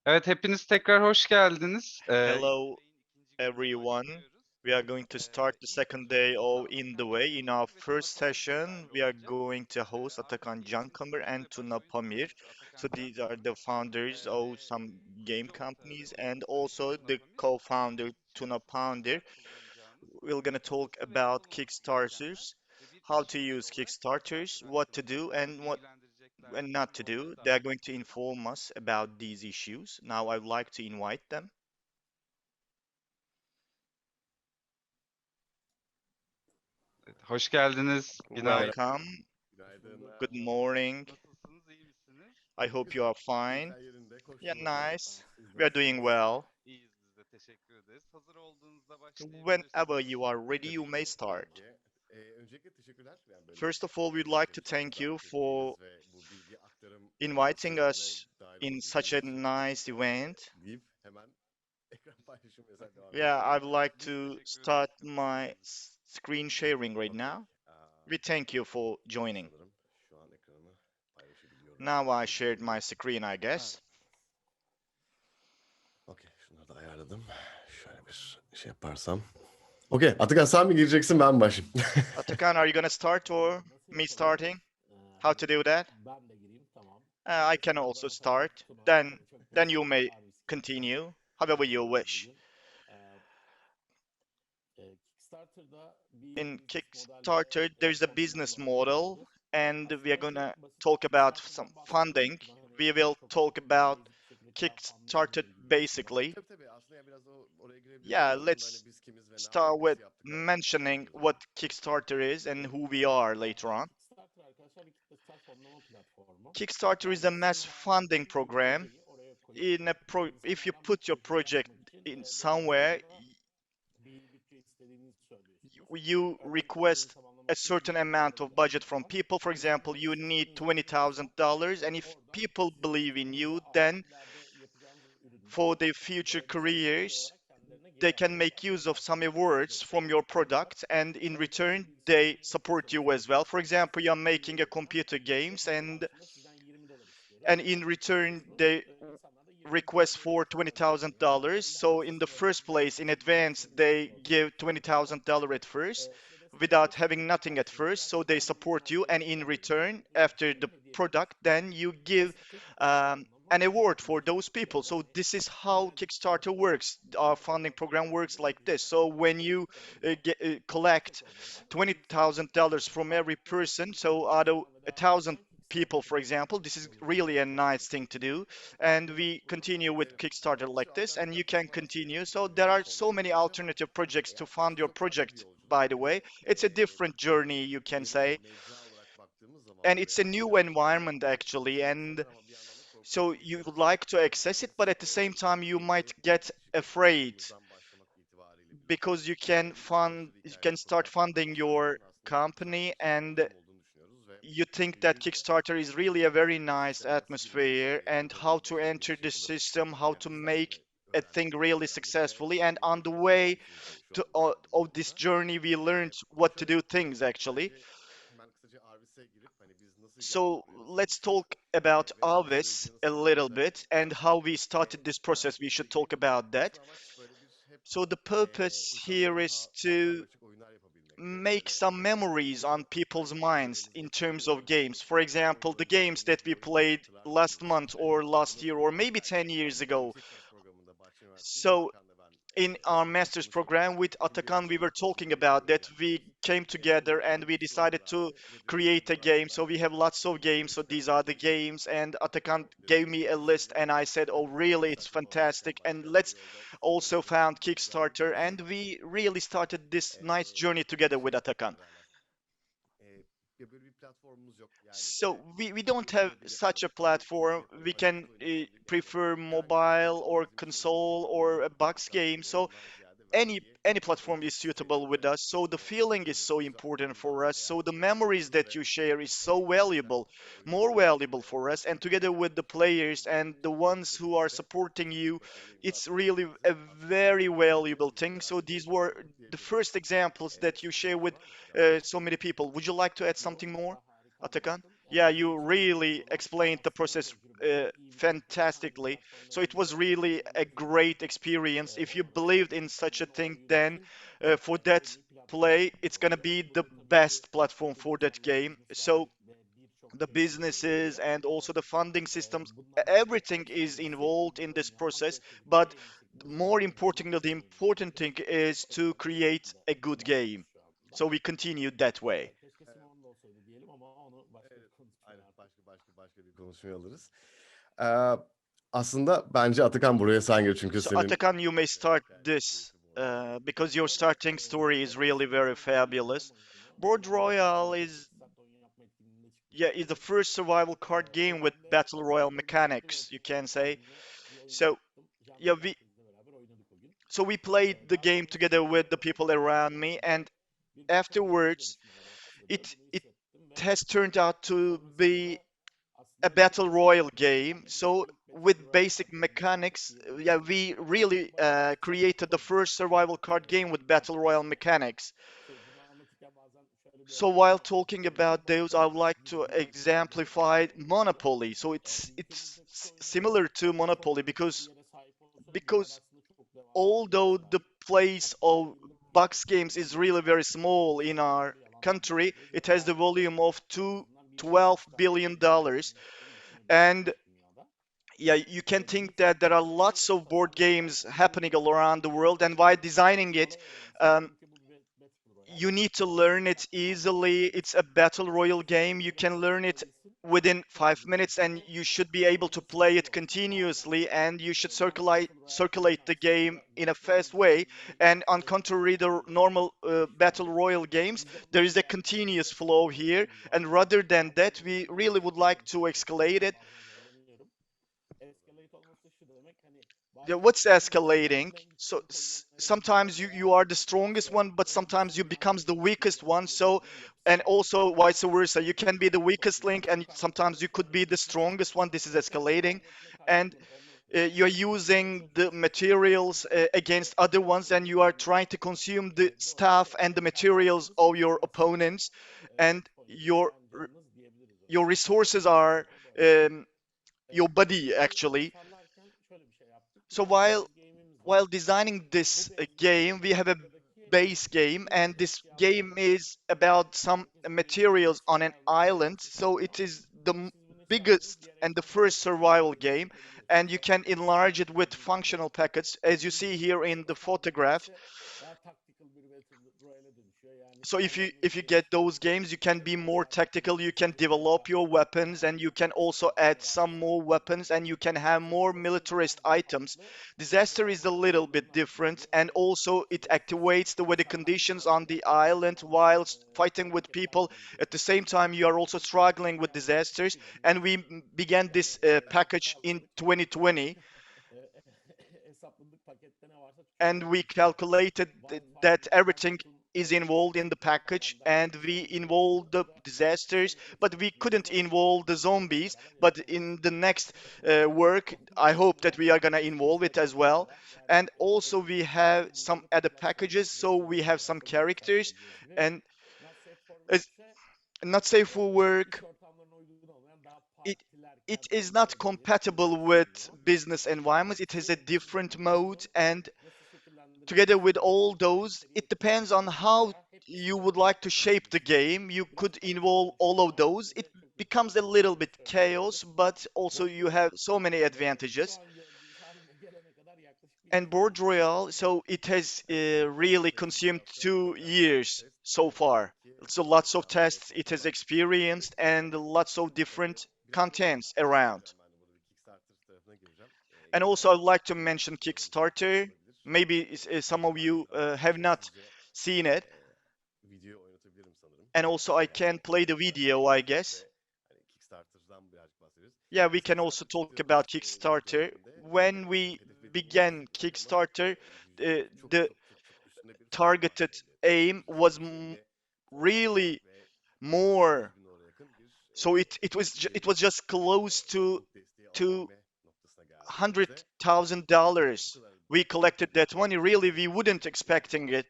Evet, hepiniz tekrar hoş geldiniz. Hello, everyone. We are going to start the second day of Indieway. In our first session, we are going to host Atakan Cankorur and Tuna Pamir. So these are the founders of some game companies and also the co-founder Tuna Pamir. We're gonna talk about Kickstarters, how to use Kickstarters, what to do and what and not to do. They are going to inform us about these issues. Now I'd like to invite them. Hoş geldiniz. Günaydın. Welcome. Günaydın, Good merhaba. morning. Nasılsınız, iyi misiniz? I hope you are fine. Keyifler yerinde, Yeah, koşturmaca. Sağ nice. ol. Siz We are doing nasılsınız? well. İyiyiz biz de, teşekkür ederiz. Hazır olduğunuzda Whenever başlayabilirsiniz. you are ready, you Tabii may ki, tabii start. ki. Öncelikle teşekkürler. Yani böyle First of all, we'd like to kaliteli thank şartlar you for seçtiğiniz ve bu bilgi aktarım inviting sürecine us dahil in such a olabildiğimiz için nice event. deyip hemen ekran paylaşımı yazarak devam Yeah, ediyorum. I'd like Biz to teşekkür ederiz start my katıldığınız için. screen sharing right Okay. now. We thank you for joining. Sanırım şu an ekranı paylaşabiliyorum. Now I shared my screen, I Evet. guess. Okay, şunları da ayarladım. Şöyle bir şey yaparsam. Okay, Atakan sen mi gireceksin ben mi başlayayım? Atakan, are you gonna start or me starting? How to do that? I can also start. Then you may continue, however you wish. In Kickstarter, there's a business model, and we are gonna talk about some funding. We will talk about Kickstarter basically. Tabii tabii aslında ya biraz oraya girebiliriz. Yeah, Sonrasında let's hani biz kimiz ve ne start yaptık, with nasıl yaptık mentioning bahsedebiliriz. what Kickstarter is and who we are later on. Kickstarter is a mass funding program. If you put your project in somewhere, you request a certain amount of budget from people. For example, you need $20,000, and if people believe in you, then for their future careers, they can make use of some awards from your product, and in return, they support you as well. For example, you're making a computer games, and in return, they request for $20,000. So in the first place, in advance, they give $20,000 at first without having nothing at first. So they support you, and in return, after the product, then you give an award for those people. So this is how Kickstarter works. Our funding program works like this. So when you collect $20,000 from every person, so out of 1,000 people, for example, this is really a nice thing to do, and we continue with Kickstarter like this, and you can continue. So there are so many alternative projects to fund your project, by the way. It's a different journey, you can say, and it's a new environment actually, and so you would like to access it, but at the same time you might get afraid because you can start funding your company, and you think that Kickstarter is really a very nice atmosphere and how to enter the system, how to make a thing really successfully. And on the way of this journey, we learned what to do things actually. So let's talk about Arvis a little bit and how we started this process. We should talk about that. So the purpose here is to make some memories on people's minds in terms of games. For example, the games that we played last month or last year or maybe 10 years ago. So in our master's program with Atakan, we were talking about that. We came together and we decided to create a game. So we have lots of games. So these are the games. And Atakan gave me a list, and I said, "Oh, really? It's fantastic." And let's also found Kickstarter, and we really started this nice journey together with Atakan. So we don't have such a platform. We can prefer mobile or console or a box game. So any platform is suitable with us. So the feeling is so important for us. So the memories that you share is so valuable, more valuable for us. And together with the players and the ones who are supporting you, it's really a very valuable thing. So these were the first examples that you share with so many people. Would you like to add something more, Atakan? Yeah, you really explained the process fantastically. So it was really a great experience. If you believed in such a thing, then for that play, it's gonna be the best platform for that game. So the businesses and also the funding systems, everything is involved in this process. But more importantly, the important thing is to create a good game. So we continued that way. Evet, aynen. Başka bir konuşmaya alırız. Ee, Aslında bence Atakan buraya sen gir çünkü So senin Atakan, you may start gayet this keyifli bu arada. because your starting story is really very fabulous. Board Royale is, yeah, is the first survival card game with battle royale mechanics, you can say. So yeah, we played the game together with the people around me, and afterwards it has turned out to be a battle royale game. So with basic mechanics, yeah, we really created the first survival card game with battle royale mechanics. So while talking about those, I would like to exemplify Monopoly. So it's similar to Monopoly because although the place of box games is really very small in our country, it has the volume of $12 billion. And yeah, you can think that there are lots of board games happening all around the world, and by designing it, um, you need to learn it easily. It's a battle royale game. You can learn it within 5 minutes, and you should be able to play it continuously. And you should circulate the game in a fast way. And on contrary to normal battle royale games, there is a continuous flow here. And rather than that, we really would like to escalate it. Yeah, what's escalating? So sometimes you are the strongest one, but sometimes you becomes the weakest one. So, and also vice versa, you can be the weakest link, and sometimes you could be the strongest one. This is escalating, and you're using the materials against other ones, and you are trying to consume the stuff and the materials of your opponents, and your resources are your body actually. So while designing this game, we have a base game, and this game is about some materials on an island. So it is the biggest and the first survival game, and you can enlarge it with functional packets, as you see here in the photograph. So if you get those games, you can be more tactical, you can develop your weapons, and you can also add some more weapons, and you can have more militarist items. Disaster is a little bit different, and also it activates the weather conditions on the island whilst fighting with people. At the same time, you are also struggling with disasters, and we began this package in 2020, and we calculated that everything is involved in the package, and we involved the disasters, but we couldn't involve the zombies. But in the next work, I hope that we are gonna involve it as well. And also we have some other packages, so we have some characters, and it's not safe for work. it it is not compatible with business environments. It has a different mode, and together with all those, it depends on how you would like to shape the game. You could involve all of those. It becomes a little bit chaos, but also you have so many advantages. And Board Royale, so it has really consumed 2 years so far. So lots of tests it has experienced, and lots of different contents around. Ben de burada bir Kickstarter tarafına gireceğim. And also, I'd like to mention Kickstarter. Maybe some of you Kickstarter'dan have not hızlıca seen it. video oynatabilirim sanırım. And also, I can play the video, I guess. Ve hani Kickstarter'dan birazcık bahsederiz. Yeah, we can also Kickstarter talk Türkiye about olarak Kickstarter. geldiğinde When we hedef dediğimiz began rakamlar Kickstarter, çok the çok çok çok üstünde bir rakam var. targeted aim was Türkiye'de really ve more. 100 bin dolara yakın bir So it was just close to çok desteği to alabilme noktasına geldiğimizde $100,000. bu kadar We büyük collected bir that money. Really, we wouldn't expecting it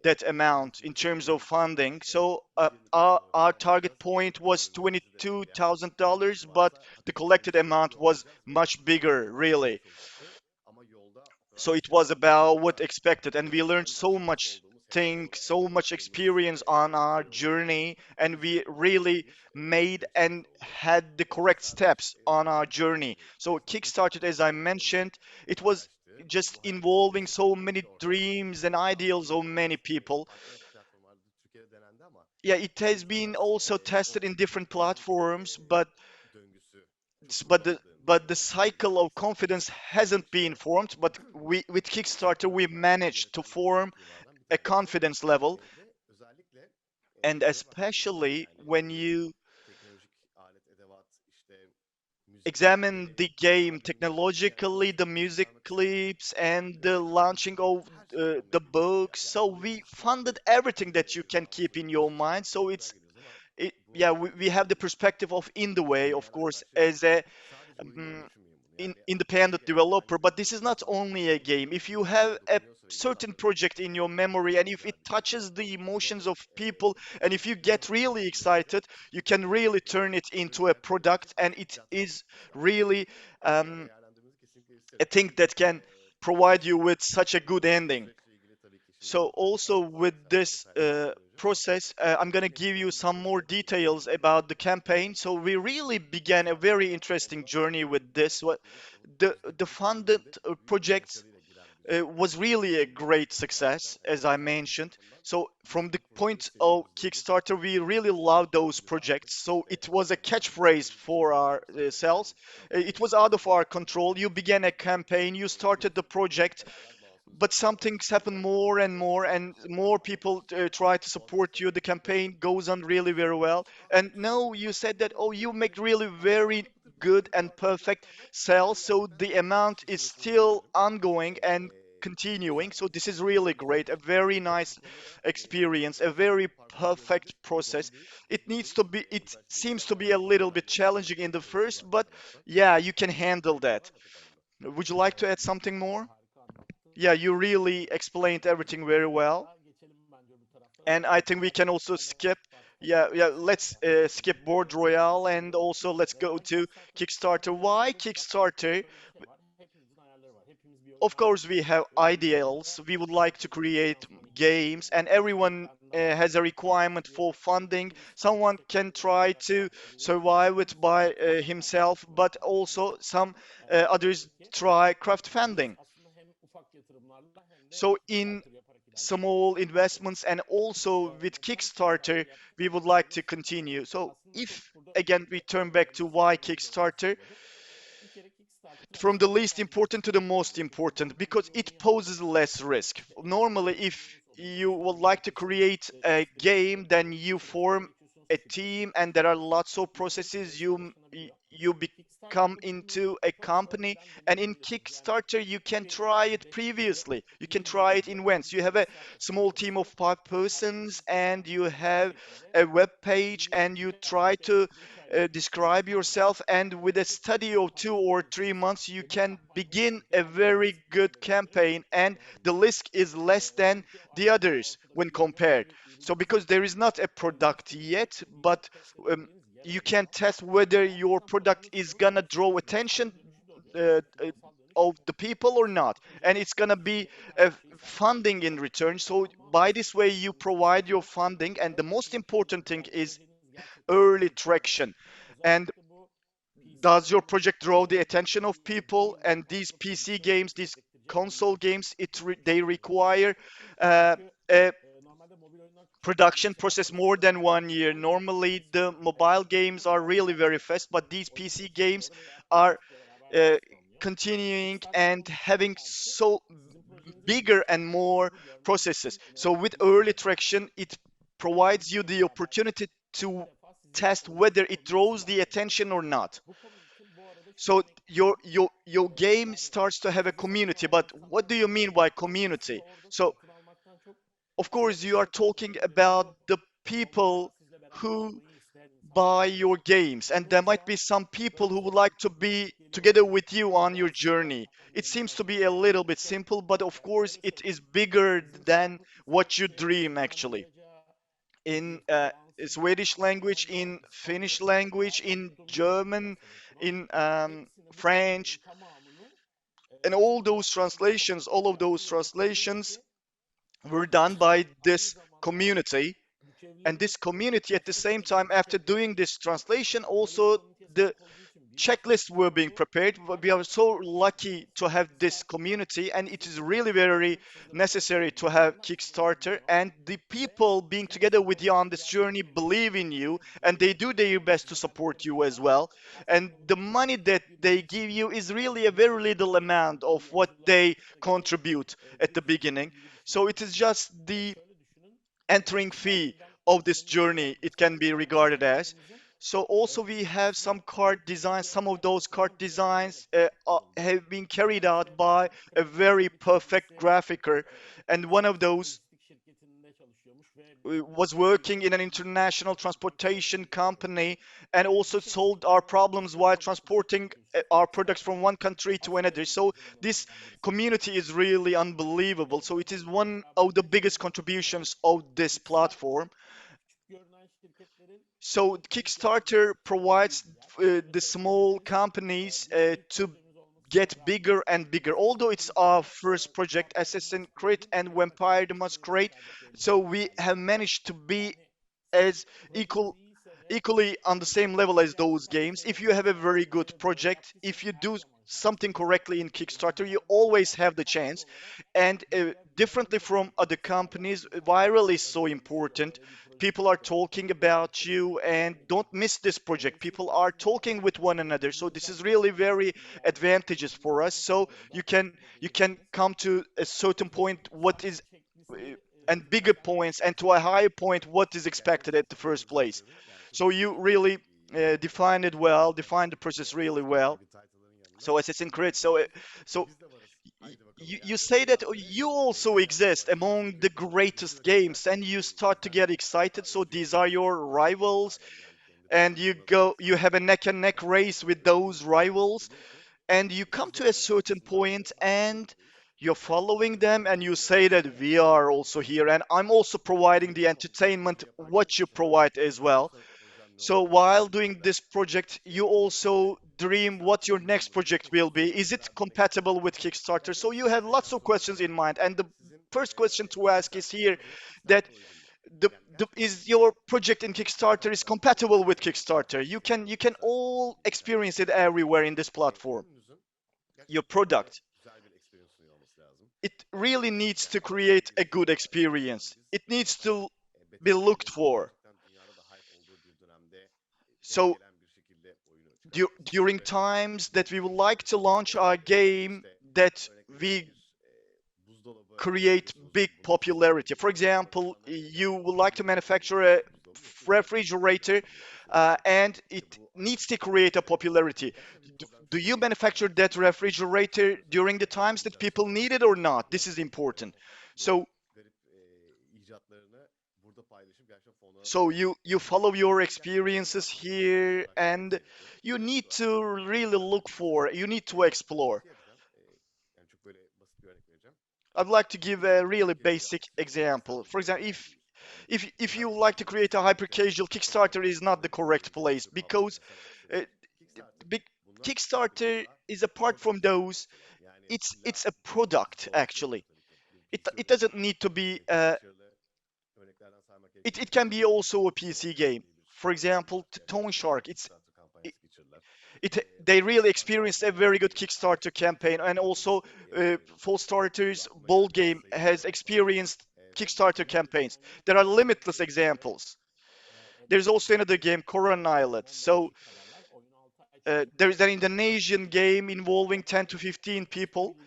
that amount in terms of funding. So our target point was $22,000, but the collected amount was much bigger, really. So it was about what expected, and we learned so much thing, so much experience on our journey, and we really made and had the correct steps on our journey. So Kickstarted, as I mentioned, it was just involving so many dreams and ideals of many people. Yeah, it has been also tested in different platforms, but the cycle of confidence hasn't been formed. But we with Kickstarter we managed to form a confidence level, and especially when you examine the game technologically, the music clips, and the launching of the books. So we funded everything that you can keep in your mind. So yeah, we have the perspective of Indieway, of course, as a um, independent developer, but this is not only a game. If you have a certain project in your memory and if it touches the emotions of people and if you get really excited, you can really turn it into a product, and it is really um, a thing that can provide you with such a good ending. So also with this process, I'm going to give you some more details about the campaign. So we really began a very interesting journey with this. The funded project was really a great success, as I mentioned. So from the point of Kickstarter, we really love those projects. So it was a catchphrase for our sales. It was out of our control. You began a campaign, you started the project, but some things happen more and more people try to support you. The campaign goes on really very well, and now you said that, oh, you make really very good and perfect sales, so the amount is still ongoing and continuing. So this is really great, a very nice experience, a very perfect process. It seems to be a little bit challenging in the first, but yeah, you can handle that. Would you like to add something more? Yeah, you really explained everything very well. And I think we can also skip. Yeah, yeah. Let's skip Board Royale and also let's go to Kickstarter. Why Kickstarter? Of course, we have ideals. We would like to create games, and everyone has a requirement for funding. Someone can try to survive it by himself, but also some others try crowdfunding. So in small investments and also with Kickstarter, we would like to continue. So if again we turn back to why Kickstarter, from the least important to the most important, because it poses less risk. Normally, if you would like to create a game, then you form a team and there are lots of processes. You become into a company, and in Kickstarter you can try it previously. You can try it in once. You have a small team of 5 persons and you have a web page and you try to describe yourself, and with a study of 2 or 3 months you can begin a very good campaign, and the risk is less than the others when compared. So because there is not a product yet, but you can test whether your product is gonna draw attention of the people or not, and it's gonna be funding in return. So by this way you provide your funding, and the most important thing is early traction. And does your project draw the attention of people? And these PC games, these console games, they require a production process more than 1 year. Normally, the mobile games are really very fast, but these PC games are uh, continuing and having so bigger and more processes. So with early traction, it provides you the opportunity to test whether it draws the attention or not. So your game starts to have a community. But what do you mean by community? So of course you are talking about the people who buy your games, and there might be some people who would like together with you on your journey. It seems to be a little bit simple, but of course it is bigger than what you dream actually. In Swedish language, in Finnish language, in German, in French, and all of those translations were done by this community. And this community, at the same time, after doing this translation, also the checklists were being prepared. But we are so lucky to have this community, and it is really very necessary to have Kickstarter. And the people being together with you on this journey believe in you, and they do their best to support you as well. And the money that they give you is really a very little amount of what they contribute at the beginning. So it is just the entering fee of this journey, it can be regarded as. So also we have some card designs. Some of those card designs have been carried out by a very perfect graphicer, and one of those was working in an international transportation company and also solved our problems while transporting our products from one country to another. So this community is really unbelievable. So it is one of the biggest contributions of this platform. So Kickstarter provides the small companies to get bigger and bigger. Although it's our first project, Assassin's Creed and Vampire the Masquerade, so we have managed to be as equally on the same level as those games. If you have a very good project, if you do something correctly in Kickstarter, you always have the chance. And differently from other companies, viral is so important. People are talking about you, and don't miss this project. People are talking with one another, so this is really very advantageous for us. So you can come to a certain point what is uh, and bigger points, and to a higher point what is expected at the first place. So you really defined it well, defined the process really well. So Assassin's Creed. So you say that you also exist among the greatest games, and you start to get excited. So these are your rivals, and you have a neck and neck race with those rivals, and you come to a certain point, and you're following them, and you say that we are also here, and I'm also providing the entertainment what you provide as well. So while doing this project, you also dream what your next project will be. Is it compatible with Kickstarter? So you have lots of questions in mind. And the first question to ask is here that is your project in Kickstarter is compatible with Kickstarter? You can all experience it everywhere in this platform. Your product. It really needs to create a good experience. It needs to be looked for. So during times that we would like to launch our game, that we create big popularity. For example, you would like to manufacture a refrigerator, and it needs to create a popularity. Do you manufacture that refrigerator during the times that people need it or not? This is important. So so you follow your experiences here, and you need to really look for, you need to explore. I'd like to give a really basic example. For example, if you like to create a hyper casual, Kickstarter is not the correct place, because uh, big Kickstarter is apart from those. It's a product actually. It doesn't need to be. It can be also a PC game. For example, Tone Shark. It, they really experienced a very good Kickstarter campaign, and also Fall Starters Bold Game has experienced Kickstarter campaigns. There are limitless examples. There's also another game, Koran Islet. So there is an Indonesian game involving 10 to 15 people,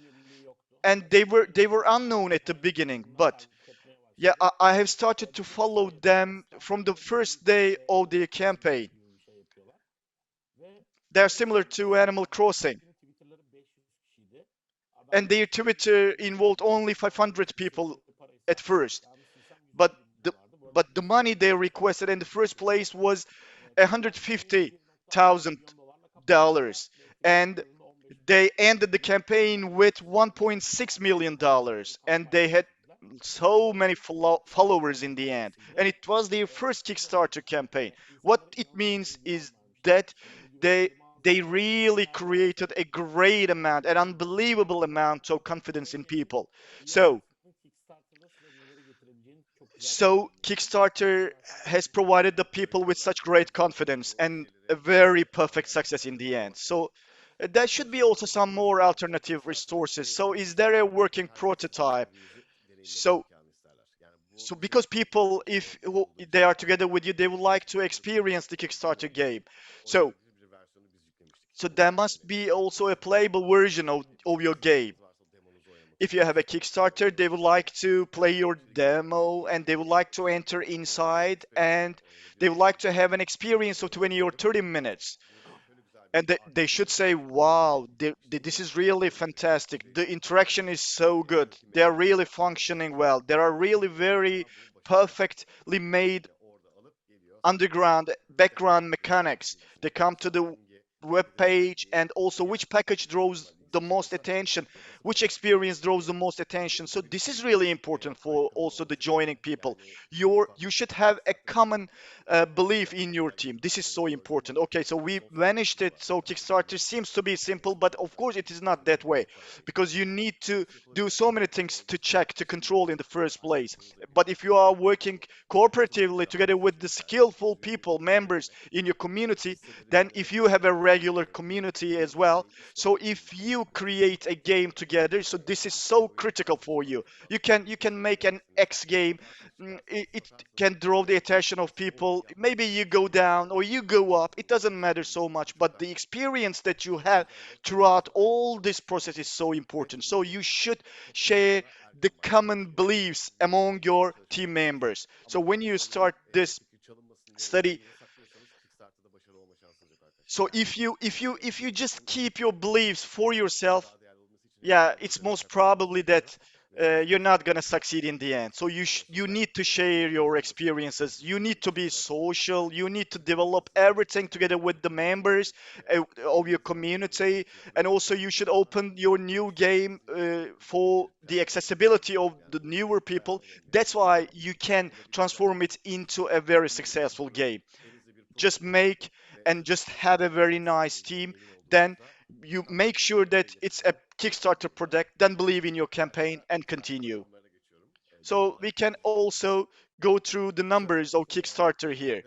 and they were unknown at the beginning, but yeah, I have started to follow them from the first day of the campaign. They're similar to Animal Crossing, and their Twitter involved only 500 people at first, but the but the money they requested in the first place was $150,000, and They ended the campaign with $1.6 million, and they had so many followers in the end. And it was their first Kickstarter campaign. What it means is that they they really created a great amount, an unbelievable amount of confidence in people. So so Kickstarter has provided the people with such great confidence and a very perfect success in the end. So there should be also some more alternative resources. So is there a working prototype? So so because people, if they are together with you, they would like to experience the Kickstarter game. So so there must be also a playable version of your game. If you have a Kickstarter, they would like to play your demo and they would like to enter inside and they would like to have an experience of 20 or 30 minutes. And they should say, wow, this is really fantastic. The interaction is so good. They are really functioning well. There are really very perfectly made underground background mechanics. They come to the web page and also which package draws the most attention, which experience draws the most attention. So this is really important for also the joining people. You should have a common belief in your team. This is so important. Okay, so we managed it. So Kickstarter seems to be simple, but of course it is not that way because you need to do so many things to check, to control in the first place. But if you are working cooperatively together with the skillful people, members in your community, then if you have a regular community as well, so if you create a game together, so this is so critical for you. You can make an X game. It can draw the attention of people. Maybe you go down or you go up. It doesn't matter so much, but the experience that you have throughout all this process is so important. So you should share the common beliefs among your team members. So when you start this study, so if you just keep your beliefs for yourself, yeah, it's most probably that you're not gonna succeed in the end. So you need to share your experiences. You need to be social. You need to develop everything together with the members of your community, and also you should open your new game for the accessibility of the newer people. That's why you can transform it into a very successful game. Just make and just have a very nice team. Then you make sure that it's a Kickstarter product, then believe in your campaign and continue. So we can also go through the numbers of Kickstarter here.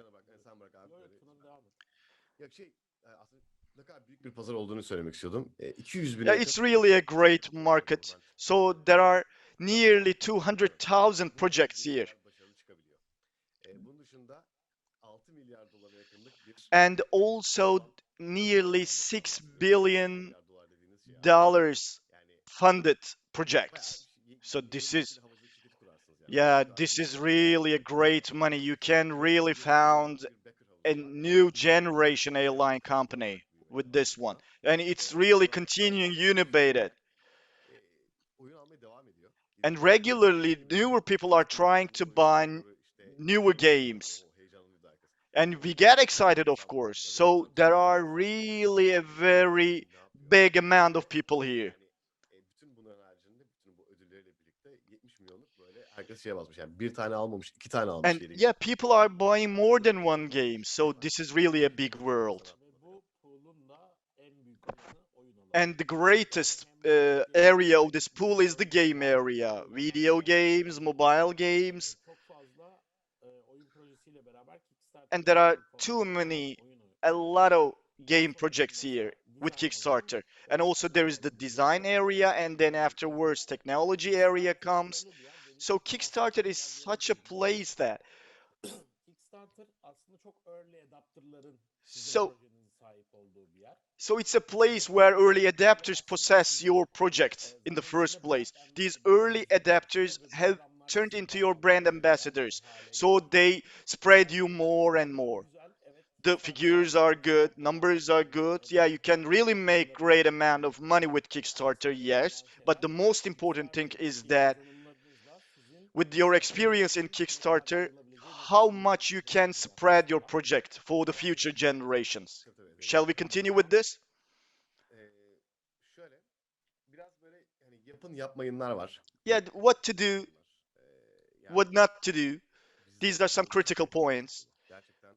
Ya aslında ne kadar büyük bir pazar olduğunu söylemek istiyordum. 200 bine Yeah, yakın it's really a great market. So there are nearly 200,000 projects here. başarılı çıkabiliyor. Bunun dışında 6 milyar dolara yakınlık bir And also nearly $6 billion dolar dediğiniz şey yani funded bayağı projects. So this 20 is, kişinin havuzda şirketi kurarsınız yani. yeah, Burada this is milyar really a great money. You can really found bir backer a havuzu var. new generation airline company with this one. And it's really continuing uninnovated. Oyun almaya devam ediyor. And Gidip regularly, newer people are trying to buy işte newer games. o heyecanlıydı herkes. And we get excited, of course. So there are really a very big amount of people here. Yani bütün bunların haricinde bütün bu ödülleriyle birlikte 70 milyonluk böyle herkes şeye basmış. Yani bir tane almamış, iki tane almış And geri. yeah, people are buying more than one game. So this is really a big world. And the greatest area of this pool is the game area. Video games, mobile games. And there are too many, a lot of game projects here with Kickstarter. And also there is the design area, and then afterwards technology area comes. So Kickstarter is such a place that so so it's a place where early adapters possess your project in the first place. These early adapters have turned into your brand ambassadors. So they spread you more and more. The figures are good, numbers are good. Yeah, you can really make great amount of money with Kickstarter, yes. But the most important thing is that with your experience in Kickstarter, how much you can spread your project for the future generations. Shall we continue with this? yapın yapmayınlar var. Yeah, what to do, Yani what not to do. biz These de are some critical points. gerçekten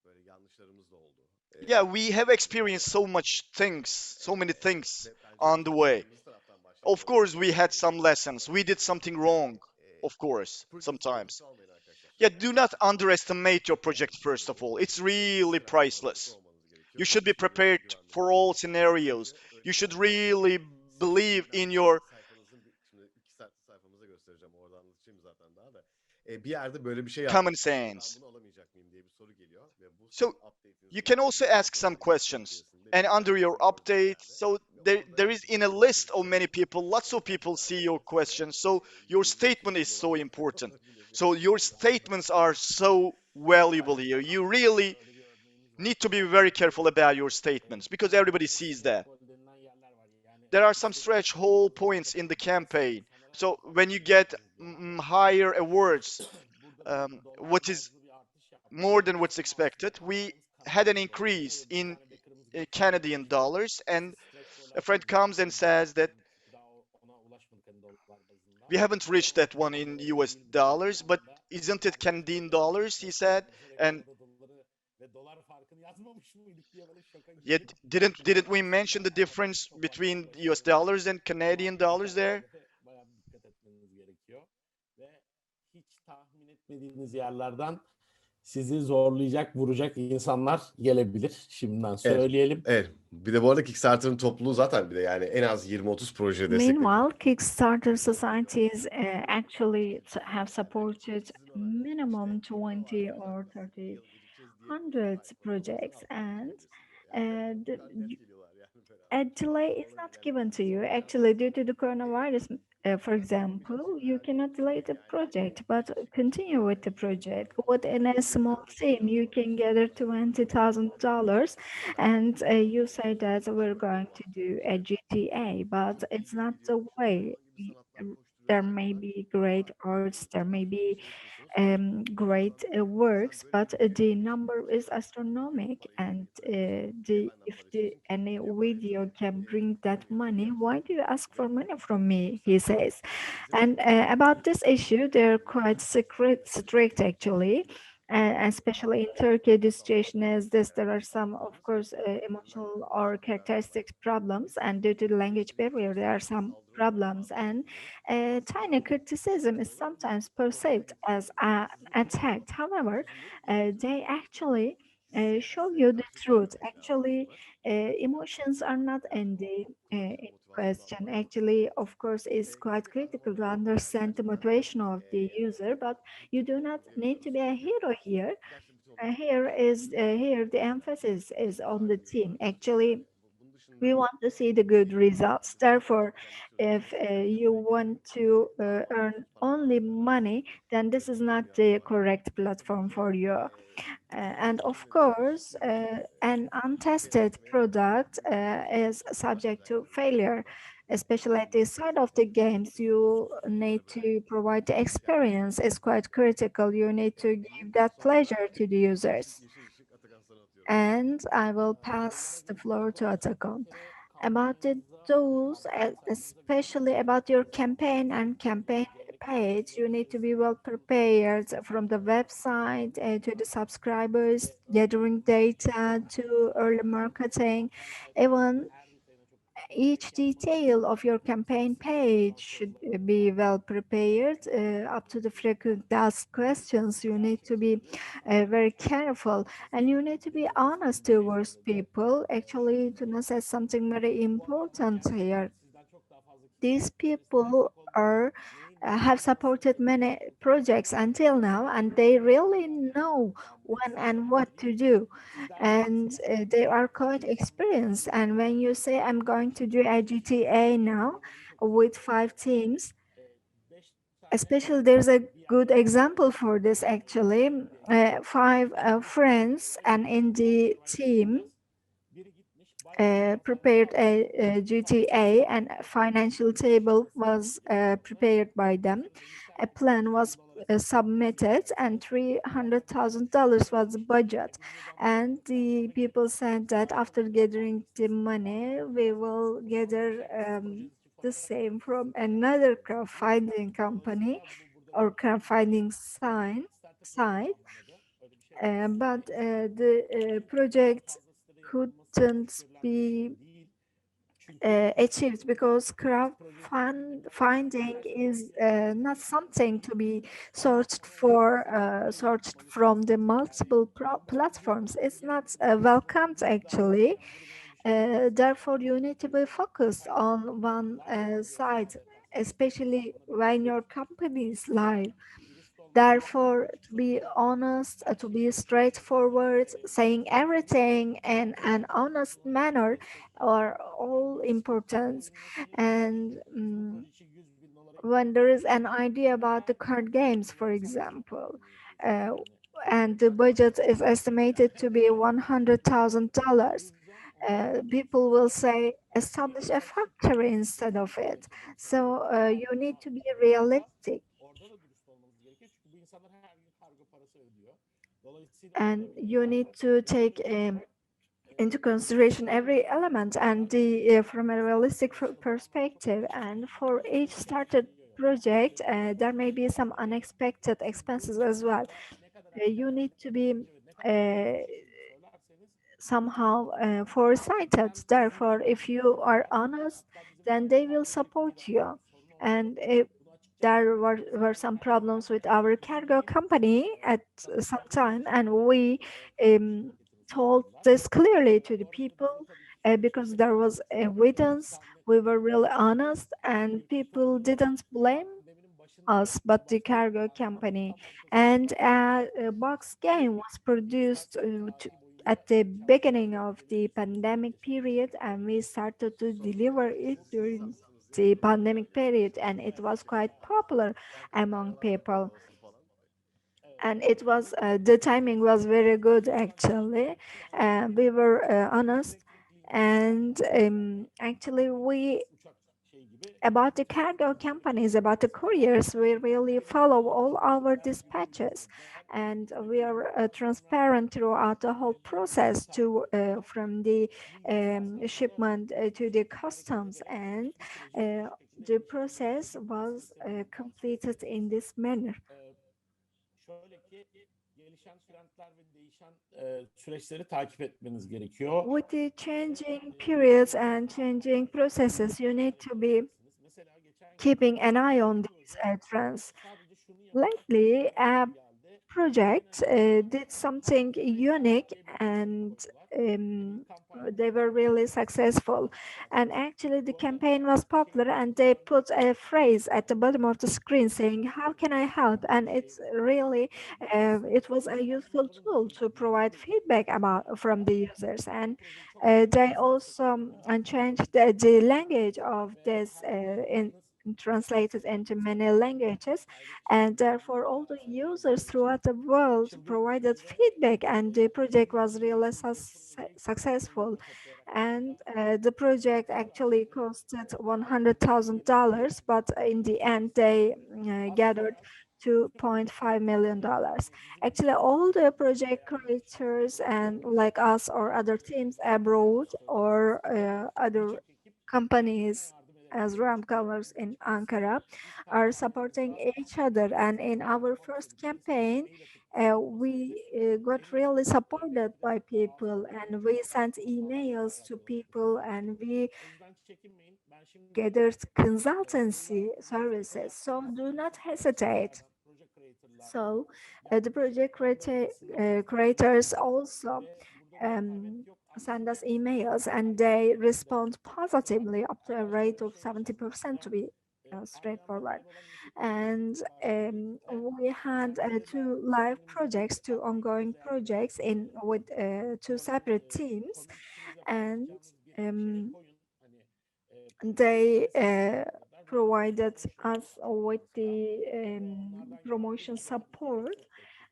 böyle yanlışlarımız da oldu. Yeah, we have experienced so much things, so many things on the way. Kırmızı taraftan başlayalım. Of course, we had some lessons. We did something wrong, of course, Projenizi sometimes. hafife almayın arkadaşlar. Yeah, do not underestimate your project, first of all. It's really priceless. You should be prepared for all scenarios. You should really believe in your Sayfanızın şimdi 2 saat sayfamıza göstereceğim. Orada anlatacağım zaten daha da. Bir yerde böyle bir şey common yaptım. Ben sense. bunu alamayacak mıyım diye bir soru geliyor ve bu So, update'iniz you can also ask some questions. And under your update, so there is in a list of many people, lots of people see your questions. So your statement is so important. So your statements are so valuable here. You really need to be very careful about your statements because everybody sees that. There are some stretch hole points in the campaign. So when you get higher awards, what is more than what's expected, we had an increase in Canadian dollars, and a friend comes and says that we haven't reached that one in US dollars, but isn't it Canadian dollars? He said, and yet didn't we mention the difference between US dollars and Canadian dollars there? Etmediğiniz yerlerden sizi zorlayacak, vuracak insanlar gelebilir. Şimdiden söyleyelim. Evet. Bir de bu arada Kickstarter'ın topluluğu zaten bir de yani en az 20-30 proje destekliyor. Meanwhile, Kickstarter societies actually have supported minimum 20 or 30 hundreds projects, and a delay is not given to you. Actually, due to the coronavirus, for example, you cannot delay the project, but continue with the project. Within a small team, you can gather $20,000, and you say that we're going to do a GTA, but it's not the way. There may be great arts, there may be great works, but the number is astronomical, and if any video can bring that money, why do you ask for money from me? He says. And about this issue, they're quite strict actually. Especially in Turkey, the situation is this: there are some, of course, emotional or characteristic problems, and due to the language barrier, there are some problems, and tiny criticism is sometimes perceived as an attack. However, they actually show you the truth. Actually, emotions are not in the in question. Actually, of course, it's quite critical to understand the motivation of the user, but you do not need to be a hero here. Here the emphasis is on the team. Actually, we want to see the good results. Therefore, if you want to earn only money, then this is not the correct platform for you. And of course, an untested product is subject to failure. Especially at the side of the games, you need to provide the experience. It's quite critical. You need to give that pleasure to the users. And I will pass the floor to Atakan. About the tools, especially about your campaign and campaign page, you need to be well prepared from the website to the subscribers, gathering data to early marketing. Even each detail of your campaign page should be well prepared. Up to the frequent asked questions, you need to be very careful, and you need to be honest towards people. Actually, Tuna says something very important here. These people are have supported many projects until now, and they really know when and what to do, and they are quite experienced. And when you say I'm going to do a GTA now with 5 teams, especially there's a good example for this actually. 5 friends, and in the team prepared a GTA, and a financial table was prepared by them. A plan was submitted, and $300,000 was the budget. And the people said that after gathering the money, we will gather the same from another crowdfunding company or crowdfunding site, but the project couldn't be achieved because crowdfunding is not something to be searched from the multiple platforms. It's not welcomed actually. Therefore, you need to be focused on one side, especially when your company is live. Therefore, to be honest, to be straightforward, saying everything in an honest manner are all important. And when there is an idea about the card games, for example, uh, and the budget is estimated to be $100,000, people will say establish a factory instead of it. So you need to be realistic and you need to take into consideration every element and from a realistic perspective. And for each started project, there may be some unexpected expenses as well. You need to be uh, somehow foresighted. Therefore, if you are honest, then they will support you. And if there were some problems with our cargo company at some time, and we um, told this clearly to the people because there was evidence. We were really honest, and people didn't blame us but the cargo company. And a box game was produced at the beginning of the pandemic period, and we started to deliver it during the pandemic period, and it was quite popular among people. And it was the timing was very good actually. We were honest, and actually we about the cargo companies, about the couriers, we really follow all our dispatches, and we are transparent throughout the whole process to from the shipment to the customs, and the process was completed in this manner. Şöyle ki gelişen trendler ve değişen süreçleri takip etmeniz gerekiyor. With the changing periods and changing processes, you need to be keeping an eye on these trends. Lately, a project did something unique, and they were really successful. And actually the campaign was popular, and they put a phrase at the bottom of the screen saying, how can I help? And it's really it was a useful tool to provide feedback about from the users. And they also changed the language of this in translated into many languages, and therefore all the users throughout the world provided feedback, and the project was really successful. And the project actually costed $100,000, but in the end they gathered $2.5 million. Actually, all the project creators and like us or other teams abroad or other companies as ramp covers in Ankara are supporting each other. And in our first campaign, we got really supported by people, and we sent emails to people, and we gathered consultancy services. So do not hesitate. So the project creators also send us emails, and they respond positively up to a rate of 70%, to be straightforward. And we had two live projects, two ongoing projects in with two separate teams, and they provided us with the promotion support,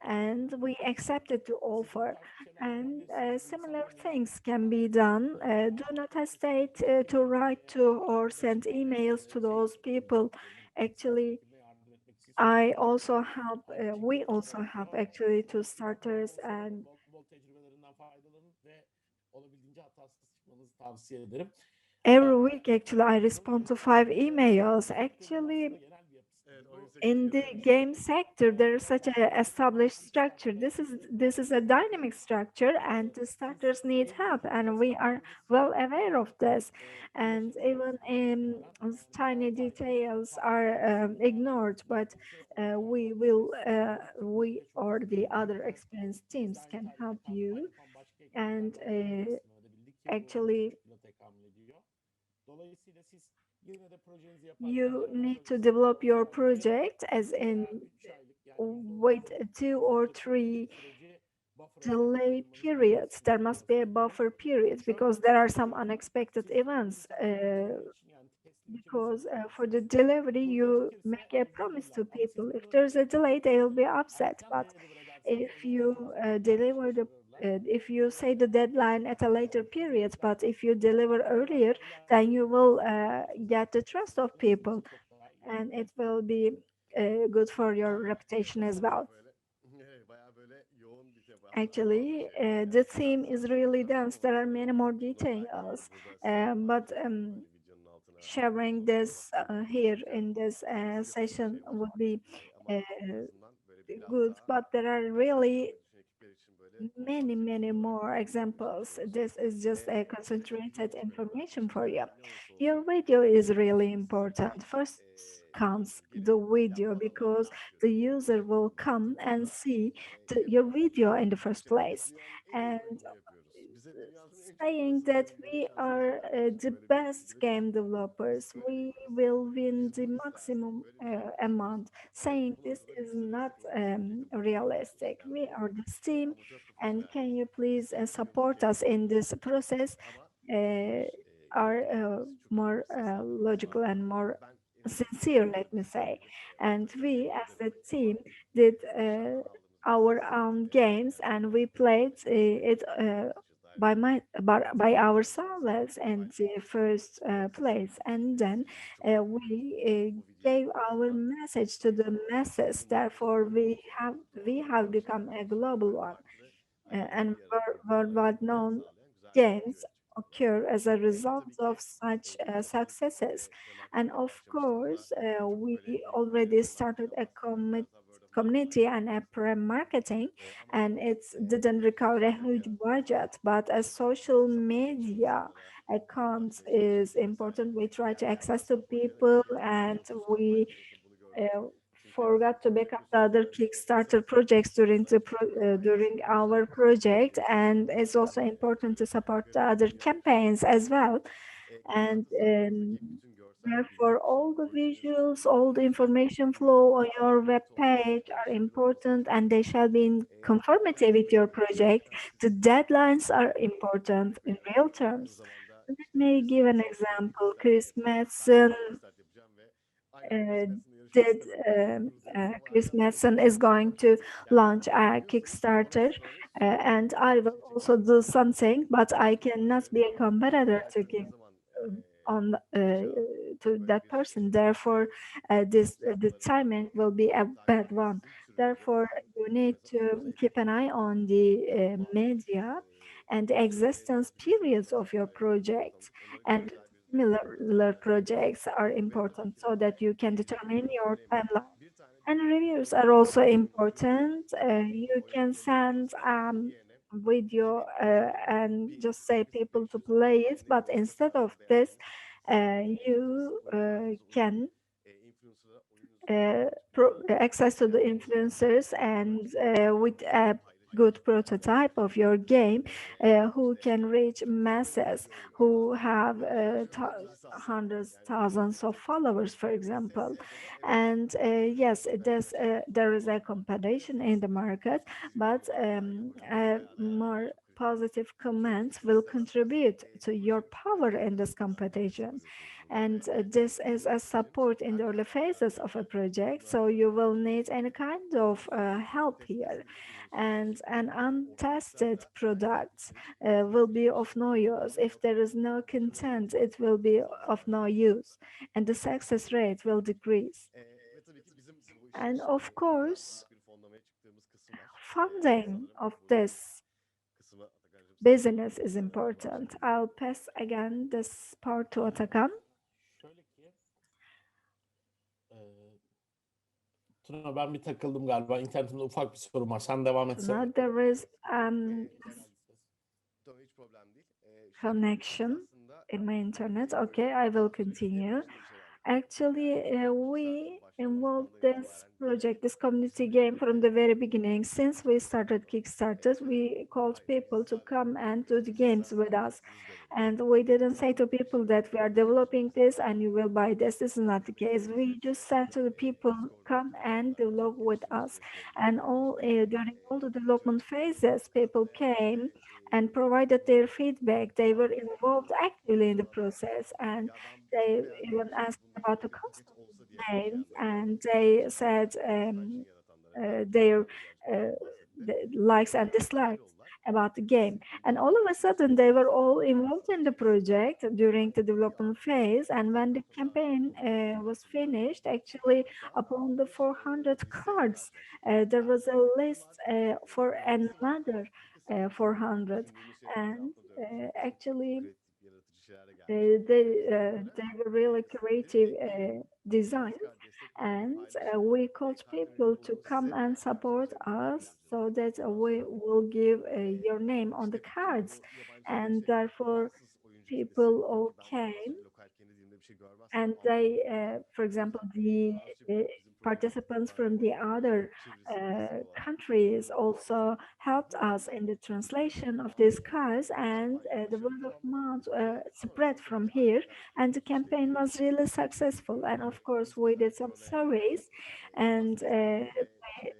and we accepted the offer. And similar things can be done. Do not hesitate to write to or send emails to those people. Actually, I also help, we also help actually to starters, and bol tecrübelerinden faydalanın ve olabildiğince hatasız çıkmanızı tavsiye ederim. every week actually I respond to 5 emails. Actually, in the game sector, there is such a established structure. This is a dynamic structure, and the starters need help, and we are well aware of this. And even tiny details are ignored, but we or the other experienced teams can help you. And actually, you need to develop your project as in with 2 or 3 delay periods. There must be a buffer period because there are some unexpected events. Because for the delivery, you make a promise to people. If there's a delay, they will be upset. But if you deliver if you say the deadline at a later period, but if you deliver earlier, then you will get the trust of people, and it will be good for your reputation as well. Actually, the theme is really dense. There are many more details, but sharing this here in this session would be uh, good. But there are really many more examples. This is just a concentrated information for you. Your video is really important. First comes the video because the user will come and see your video in the first place. And saying that we are the best game developers, we will win the maximum amount. Saying this is not realistic. We are the team, and can you please support us in this process? Uh, are more logical and more sincere, let me say. And we, as a team, did our own games, and we played it by ourselves in the first place, and then we gave our message to the masses. Therefore, we have become a global one, and worldwide known games occur as a result of such successes. And of course, we already started a community and a pre-marketing, and it didn't require a huge budget, but a social media account is important. We try to access to people, and we uh, forgot to back up the other Kickstarter projects during our project, and it's also important to support the other campaigns as well. And therefore, all the visuals, all the information flow on your web page are important, and they shall be in conformity with your project. The deadlines are important in real terms. Let me give an example. Chris Madsen uh, did Chris Madsen is going to launch a Kickstarter, and I will also do something, but I cannot be a competitor to give on to that person. Therefore, the timing will be a bad one. Therefore, you need to keep an eye on the media and the existence periods of your project, and similar projects are important so that you can determine your timeline. And reviews are also important. You can send video and just say people to play it, but instead of this, you can access to the influencers, and with a good prototype of your game, who can reach masses, who have hundreds, thousands of followers, for example. And yes, there is a competition in the market, but more positive comments will contribute to your power in this competition. And this is a support in the early phases of a project, so you will need any kind of help here. And an untested product will be of no use. If there is no content, it will be of no use, and the success rate will decrease. And of course, funding of this business is important. I'll pass again this part to Atakan. Şöyle ki e, Tuna ben bir takıldım galiba. İnternetimde ufak bir sorun var. Sen devam etsene. Now there is Tamam, hiç problem değil. Şöyle connection aslında in my internet. böyle Okay, I will continue. başka bir şey verdik. Actually, we Kickstarter'ın involved başlangıcından this itibaren project, this community game from the very beginning. Since we started Kickstarter, we called people to come and do the games with us. And we didn't say to people that we are developing this and you will buy this. This is not the case. We just said to the people, come and develop with us. And during all the development phases, people came and provided their feedback. They were involved actively in the process, and they even asked about the cost of the games, and they said their likes and dislikes about the game. And all of a sudden, they were all involved in the project during the development phase. And when the campaign was finished, actually, upon the 400 cards, there was a list for another 400. And actually, they were really creative designs, and we called people to come and support us so that we will give your name on the cards, and therefore people all came, and they, for example, the participants from the other countries also helped us in the translation of these cards, and the word of mouth spread from here, and the campaign was really successful. And of course, we did some surveys and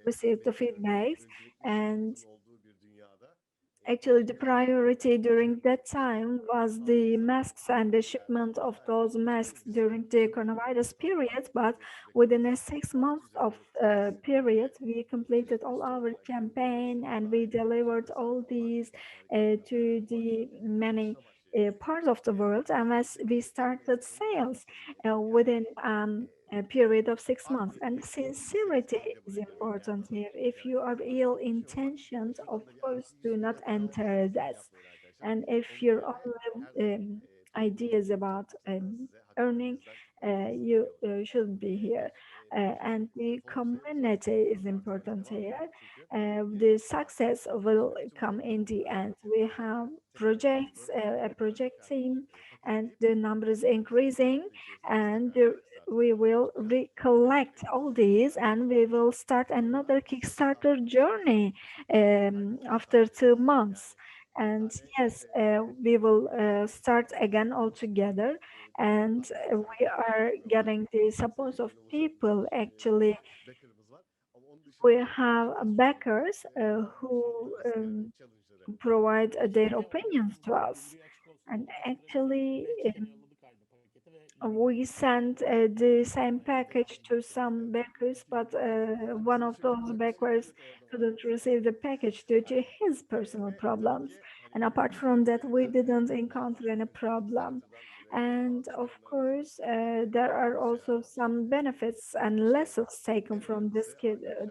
received the feedbacks, and actually, the priority during that time was the masks and the shipment of those masks during the coronavirus period. But within a 6 months of period, we completed all our campaign and we delivered all these to the many parts of the world. And as we started sales within a period of 6 months. And sincerity is important here. If you are ill intentions, of course, do not enter this. And if your only ideas about earning, you should be here. And the community is important here. The success will come in the end. We have projects, a project team, and the number is increasing, and we will recollect all these, and we will start another Kickstarter journey after 2 months. And yes, we will start again all together, and we are getting the support of people. Actually, we have backers who provide their opinions to us. And actually, we sent the same package to some backers, but one of those backers couldn't receive the package due to his personal problems. And apart from that, we didn't encounter any problem. And of course, there are also some benefits and lessons taken from this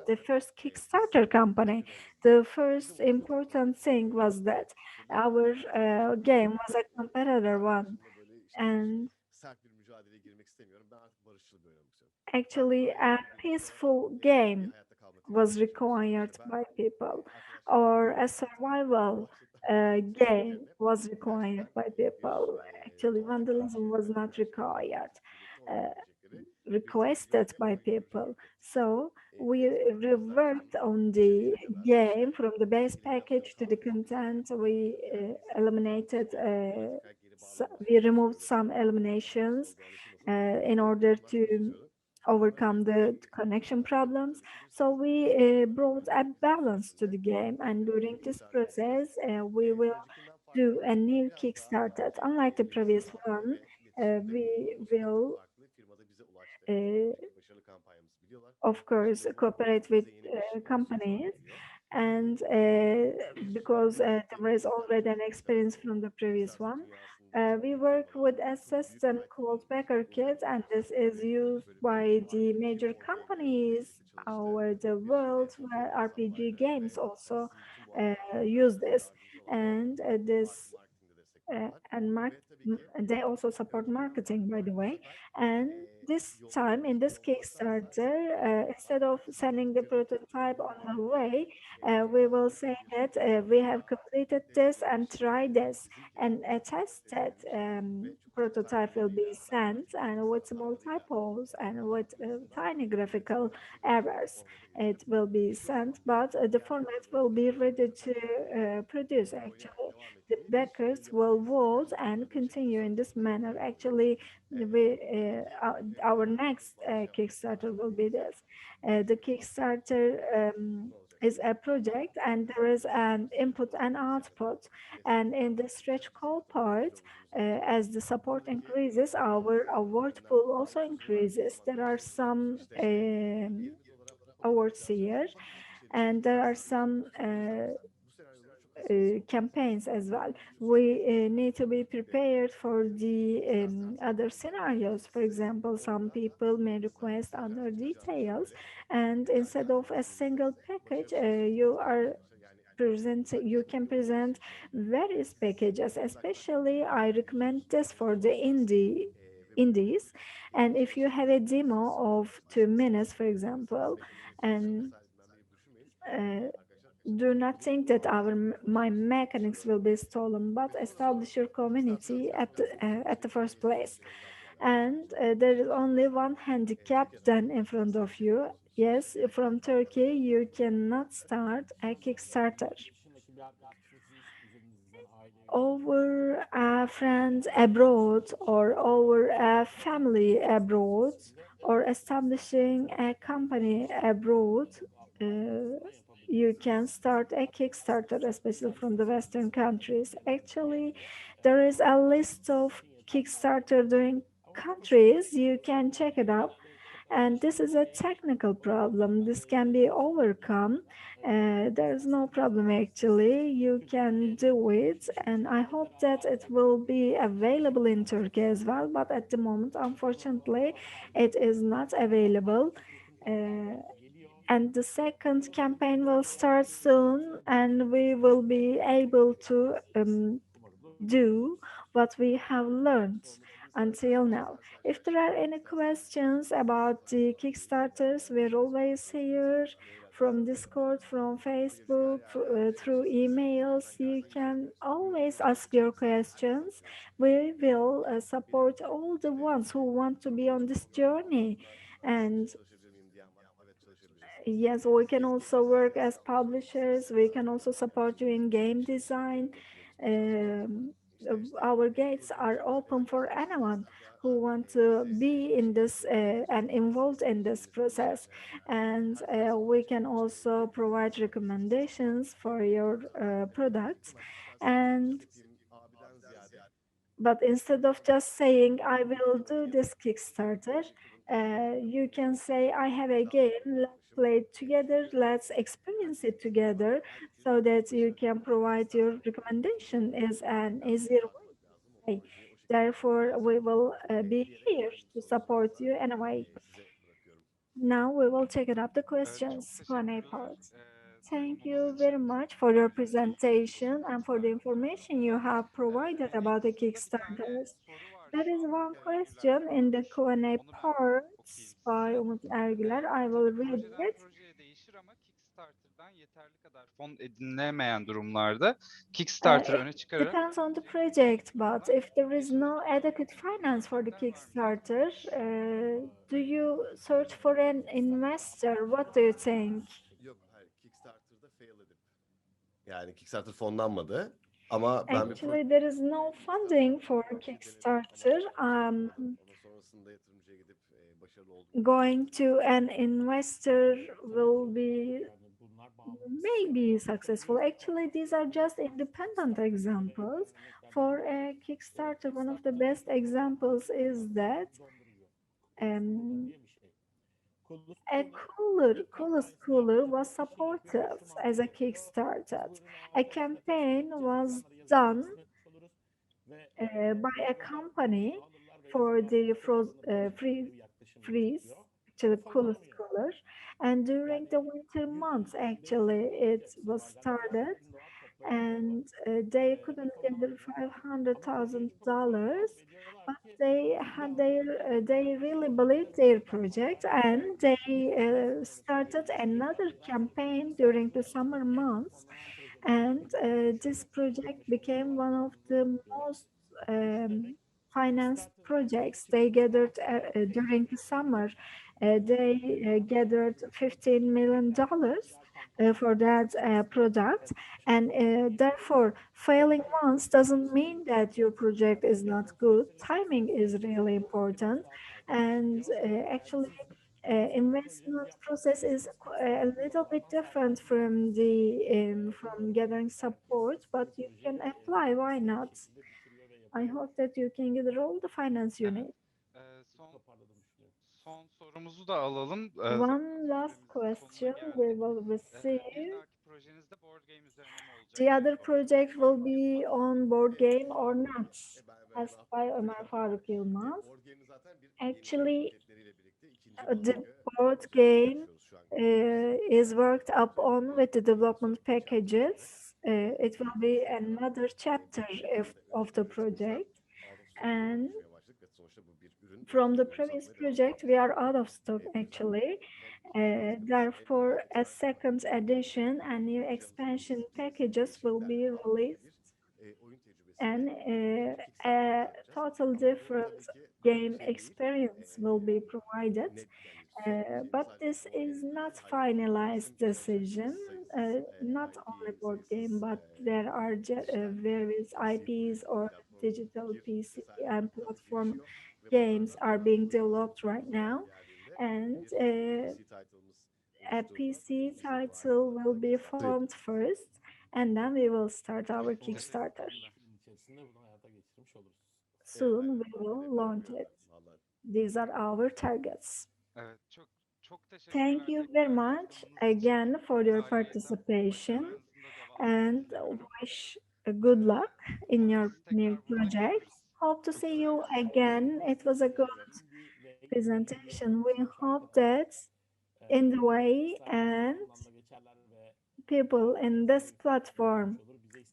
the first Kickstarter company. The first important thing was that our game was a competitor one, and actually a peaceful game was required by people, or a survival game was required by people. Actually, vandalism was not required, uh, requested by people. So we revert on the game from the base package to the content. We eliminated, we removed some eliminations in order to overcome the connection problems. So we brought a balance to the game, and during this process, we will do a new Kickstarter. Unlike the previous one, we will, of course, cooperate with companies, and because there is already an experience from the previous one, We work with a system called Backer Kit, and this is used by the major companies over the world where RPG games also use this. And this and they also support marketing, by the way. And this time in this Kickstarter, instead of sending the prototype on the way, we will say that we have completed this and tried this, and a tested prototype will be sent, and with small typos and with tiny graphical errors it will be sent, but the format will be ready to produce. Actually, the backers will vote and continue in this manner. Actually, our next Kickstarter will be this. The Kickstarter is a project, and there is an input and output. And in the stretch goal part, as the support increases, our award pool also increases. There are some awards here, and there are some campaigns as well. We need to be prepared for the other scenarios. For example, some people may request other details, and instead of a single package, you can present various packages. Especially, I recommend this for the indies. And if you have a demo of 2 minutes, for example, and uh, do not think that my mechanics will be stolen, but establish your community at the first place. And there is only one handicap then in front of you. Yes, from Turkey, you cannot start a Kickstarter. Over a friend abroad or over a family abroad or establishing a company abroad, uh, you can start a Kickstarter, especially from the Western countries. Actually, there is a list of Kickstarter doing countries. You can check it out. And this is a technical problem. This can be overcome. There's no problem actually. You can do it, and I hope that it will be available in Turkey as well. But at the moment, unfortunately, it is not available. Uh, and the second campaign will start soon, and we will be able to do what we have learned until now. If there are any questions about the Kickstarters, we're always here from Discord, from Facebook, through emails. You can always ask your questions. We will support all the ones who want to be on this journey. And yes, we can also work as publishers. We can also support you in game design. Um, our gates are open for anyone who want to be in this and involved in this process. And we can also provide recommendations for your products. And but instead of just saying, I will do this Kickstarter, you can say, I have a game, let's play it together, let's experience it together, so that you can provide your recommendation is an easier way. Therefore, we will be here to support you anyway. Now we will take it up the Çok questions, Q&A teşekkürler part. Thank sunumunuz you very için. much for your Teşekkür presentation and for the information you have provided about the Aslında bir tane Kickstarters. soru var There şu is an. one Güzel question in the sormuş. Q&A Onu ben parts okuyayım by size. Umut Ergiler. I will Tabii read projeden it. projeye değişir ama Kickstarter'dan yeterli kadar fon edinilemeyen durumlarda Uh, Kickstarter'ı it öne çıkararak depends on the projeye project, destek but sunulan if there is no girişimci adequate finance for the girişimler var mı? Kickstarter, do you search for an investor? What do you think? Yok, hayır. Kickstarter'da fail edip. Yani Kickstarter fonlanmadı. Ama ben bir Actually, there is no funding for Kickstarter. Ama sonrasında yatırımcıya gidip başarılı olduğunu Going to an investor will be maybe successful. Actually, these are just independent examples. For a Kickstarter, one of the best examples is that um, a coolest cooler was supported as a Kickstarter. A campaign was done by a company for the freeze, actually coolest cooler. And during the winter months, actually, it was started, and they couldn't get the $500,000, but they really believed their project, and they started another campaign during the summer months, and this project became one of the most financed projects. They gathered during the summer. They gathered $15 million for that product, and therefore failing once doesn't mean that your project is not good. Timing is really important, and actually investment process is a little bit different from the from gathering support, but you can apply. Why not? I hope that you can gather all the finance you Evet. need. Son sorumuzu da alalım. One last Süremizin question sonuna we geldik. will receive. Bir dahaki projenizde board game üzerine mi olacak? The other project will be on board game or not? Asked by Ömer Faruk Yılmaz. Actually, the board game is worked upon with the development packages. It will be another chapter of the project. And from the previous project, we are out of stock actually. Therefore, a second edition and new expansion packages will be released, and a total different game experience will be provided. But this is not finalized decision. Not only board game, but there are various IPs or digital PC and platform games are being developed right now, and a PC title will be formed first, and then we will start our Kickstarter. Soon we will launch it. These are our targets. Evet, çok teşekkürler Thank you tekrar very much katılımınız için. again for your Ayrıca participation, başarılarınızın da devamını and diliyorum. wish good luck in your Umarız new tekrar burada project. görürüz. Hope to see you again. It was a good presentation. We hope that Indieway and people in this platform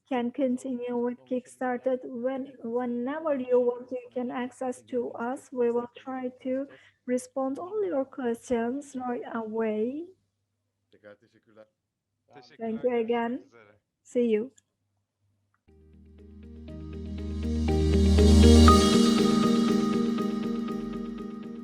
can continue with Kickstarter. Whenever you want, you can access to us. We will try to respond all your questions right away. Tekrar teşekkürler. Teşekkürler. Thank you Görüşmek again. üzere. See you.